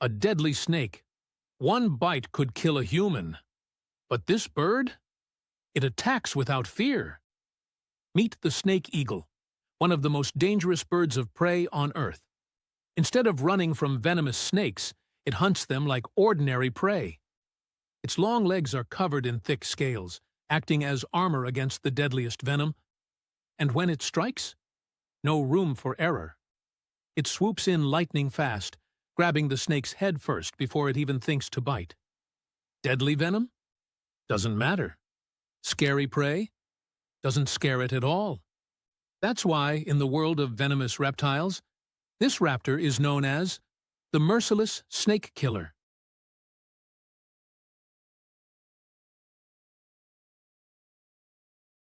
A deadly snake. One bite could kill a human. But this bird? It attacks without fear. Meet the snake eagle, one of the most dangerous birds of prey on Earth. Instead of running from venomous snakes, it hunts them like ordinary prey. Its long legs are covered in thick scales, acting as armor against the deadliest venom. And when it strikes, no room for error. It swoops in lightning fast, grabbing the snake's head first before it even thinks to bite. Deadly venom? Doesn't matter. Scary prey? Doesn't scare it at all. That's why, in the world of venomous reptiles, this raptor is known as the merciless snake killer.